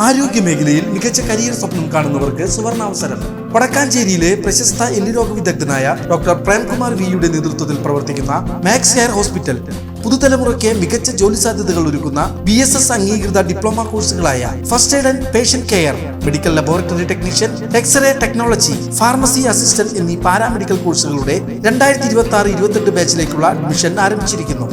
ആരോഗ്യമേഖലയിൽ മികച്ച കരിയർ സ്വപ്നം കാണുന്നവർക്ക് സുവർണാവസരം. വടക്കാഞ്ചേരിയിലെ പ്രശസ്ത എല്ലുരോഗ വിദഗ്ധനായ ഡോക്ടർ പ്രേംകുമാർ വിയുടെ നേതൃത്വത്തിൽ പ്രവർത്തിക്കുന്ന മാക്സ് ഹെയർ ഹോസ്പിറ്റൽ പുതുതലമുറയ്ക്ക് മികച്ച ജോലി സാധ്യതകൾ ഒരുക്കുന്ന BSS അംഗീകൃത ഡിപ്ലോമ കോഴ്സുകളായ first aid and patient care, medical laboratory technician, X ray technology, pharmacy assistant എന്നീ പാരാമെഡിക്കൽ കോഴ്സുകളുടെ 2026-28 ബാച്ചിലേക്കുള്ള അഡ്മിഷൻ ആരംഭിച്ചിരിക്കുന്നു.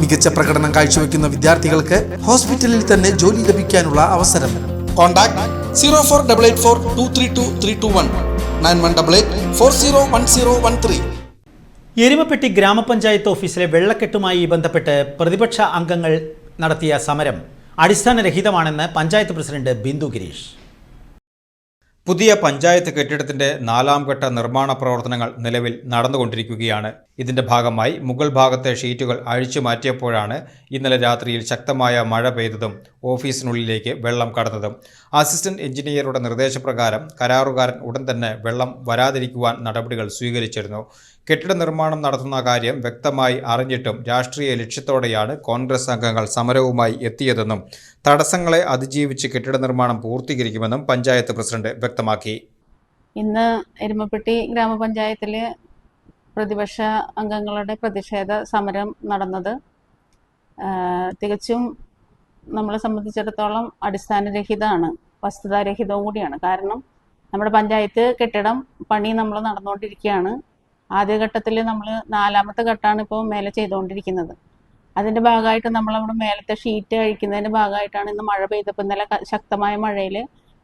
മികച്ച പ്രകടനം കാഴ്ചവെക്കുന്ന വിദ്യാർത്ഥികൾക്ക് ഹോസ്പിറ്റലിൽ തന്നെ ജോലി ലഭിക്കാനുള്ള അവസരം. കോൺടാക്ട് 0488423231 9188401013. എരുമപ്പെട്ടി ഗ്രാമപഞ്ചായത്ത് ഓഫീസിലെ വെള്ളക്കെട്ടുമായി ബന്ധപ്പെട്ട് പ്രതിപക്ഷ അംഗങ്ങൾ നടത്തിയ സമരം അടിസ്ഥാനരഹിതമാണെന്ന് പഞ്ചായത്ത് പ്രസിഡന്റ് ബിന്ദു ഗിരീഷ്. പുതിയ പഞ്ചായത്ത് കെട്ടിടത്തിന്റെ 4ാം ഘട്ട നിർമ്മാണ പ്രവർത്തനങ്ങൾ നിലവിൽ നടന്നുകൊണ്ടിരിക്കുകയാണ്. ഇതിന്റെ ഭാഗമായി മുകൾ ഭാഗത്തെ ഷീറ്റുകൾ അഴിച്ചു മാറ്റിയപ്പോഴാണ് ഇന്നലെ രാത്രിയിൽ ശക്തമായ മഴ പെയ്തതും ഓഫീസിനുള്ളിലേക്ക് വെള്ളം കടന്നതും. അസിസ്റ്റന്റ് എഞ്ചിനീയറുടെ നിർദ്ദേശപ്രകാരം കരാറുകാരൻ ഉടൻ തന്നെ വെള്ളം വരാതിരിക്കുവാൻ നടപടികൾ സ്വീകരിച്ചിരുന്നു. കെട്ടിട നിർമ്മാണം നടത്തുന്ന കാര്യം വ്യക്തമായി അറിഞ്ഞിട്ടും രാഷ്ട്രീയ ലക്ഷ്യത്തോടെയാണ് കോൺഗ്രസ് അംഗങ്ങൾ സമരവുമായി എത്തിയതെന്നും തടസ്സങ്ങളെ അതിജീവിച്ച് കെട്ടിട നിർമ്മാണം പൂർത്തീകരിക്കുമെന്നും പഞ്ചായത്ത് പ്രസിഡന്റ് വ്യക്തമാക്കി. ഇന്ന് എരുമപ്പെട്ടി ഗ്രാമപഞ്ചായത്തിലെ പ്രതിപക്ഷ അംഗങ്ങളുടെ പ്രതിഷേധ സമരം നടന്നത് തികച്ചും നമ്മളെ സംബന്ധിച്ചിടത്തോളം അടിസ്ഥാനരഹിതമാണ്, വസ്തുതാരഹിതവും കൂടിയാണ്. കാരണം നമ്മുടെ പഞ്ചായത്ത് കെട്ടിടം പണി നമ്മൾ നടന്നുകൊണ്ടിരിക്കുകയാണ്. ആദ്യഘട്ടത്തിൽ നമ്മൾ 4ാമത്തെ ഘട്ടമാണ് ഇപ്പോൾ മേലെ ചെയ്തുകൊണ്ടിരിക്കുന്നത്. അതിൻ്റെ ഭാഗമായിട്ട് നമ്മളവിടെ മേലത്തെ ഷീറ്റ് അഴിക്കുന്നതിൻ്റെ ഭാഗമായിട്ടാണ് ഇന്ന് മഴ പെയ്തപ്പോൾ ഇന്നലെ ശക്തമായ മഴയിൽ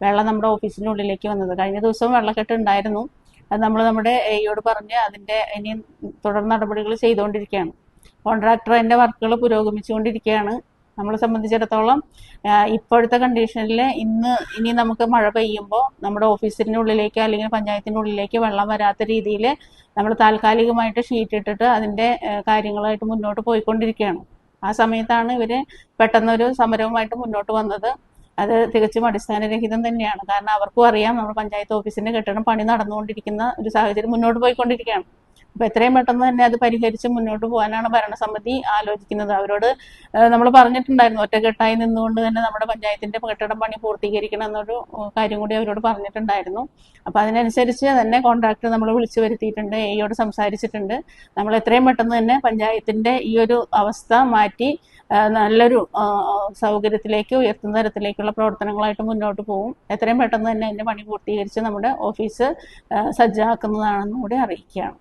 വെള്ളം നമ്മുടെ ഓഫീസിൻ്റെ ഉള്ളിലേക്ക് വന്നത്. കഴിഞ്ഞ ദിവസം വെള്ളക്കെട്ട് ഉണ്ടായിരുന്നു. അത് നമ്മൾ നമ്മുടെ എയോട് പറഞ്ഞ് അതിൻ്റെ ഇനി തുടർ നടപടികൾ ചെയ്തുകൊണ്ടിരിക്കുകയാണ്. കോൺട്രാക്ടർ അതിൻ്റെ വർക്കുകൾ പുരോഗമിച്ചുകൊണ്ടിരിക്കുകയാണ്. നമ്മളെ സംബന്ധിച്ചിടത്തോളം ഇപ്പോഴത്തെ കണ്ടീഷനിൽ ഇനി നമുക്ക് മഴ പെയ്യുമ്പോൾ നമ്മുടെ ഓഫീസിൻ്റെ ഉള്ളിലേക്ക് അല്ലെങ്കിൽ പഞ്ചായത്തിൻ്റെ ഉള്ളിലേക്ക് വെള്ളം വരാത്ത രീതിയിൽ നമ്മൾ താൽക്കാലികമായിട്ട് ഷീറ്റ് ഇട്ടിട്ട് അതിൻ്റെ കാര്യങ്ങളായിട്ട് മുന്നോട്ട് പോയിക്കൊണ്ടിരിക്കുകയാണ്. ആ സമയത്താണ് ഇവർ പെട്ടെന്നൊരു സമരവുമായിട്ട് മുന്നോട്ട് വന്നത്. അത് തികച്ചും അടിസ്ഥാനരഹിതം തന്നെയാണ്. കാരണം അവർക്കും അറിയാം നമ്മുടെ പഞ്ചായത്ത് ഓഫീസിൻ്റെ കെട്ടിടം പണി നടന്നുകൊണ്ടിരിക്കുന്ന ഒരു സാഹചര്യം മുന്നോട്ട് പോയിക്കൊണ്ടിരിക്കുകയാണ്. അപ്പോൾ എത്രയും പെട്ടെന്ന് തന്നെ അത് പരിഹരിച്ച് മുന്നോട്ട് പോകാനാണ് ഭരണസമിതി ആലോചിക്കുന്നത്. അവരോട് നമ്മൾ പറഞ്ഞിട്ടുണ്ടായിരുന്നു, ഒറ്റക്കെട്ടായി നിന്നുകൊണ്ട് തന്നെ നമ്മുടെ പഞ്ചായത്തിൻ്റെ കെട്ടിടം പണി പൂർത്തീകരിക്കണം എന്നൊരു കാര്യം കൂടി അവരോട് പറഞ്ഞിട്ടുണ്ടായിരുന്നു. അപ്പോൾ അതിനനുസരിച്ച് തന്നെ കോൺട്രാക്ടർ നമ്മൾ വിളിച്ചു വരുത്തിയിട്ടുണ്ട്, എയോട് സംസാരിച്ചിട്ടുണ്ട്. നമ്മൾ എത്രയും പെട്ടെന്ന് തന്നെ പഞ്ചായത്തിൻ്റെ ഈ ഒരു അവസ്ഥ മാറ്റി നല്ലൊരു സൗകര്യത്തിലേക്ക് ഉയർത്തുന്ന തരത്തിലേക്കുള്ള പ്രവർത്തനങ്ങളായിട്ട് മുന്നോട്ട് പോകും. എത്രയും പെട്ടെന്ന് തന്നെ അതിൻ്റെ പണി പൂർത്തീകരിച്ച് നമ്മുടെ ഓഫീസ് സജ്ജമാക്കുന്നതാണെന്നും കൂടി അറിയിക്കുകയാണ്.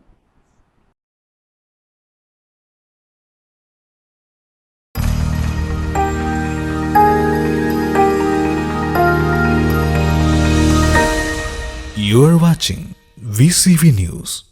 You are watching VCV News.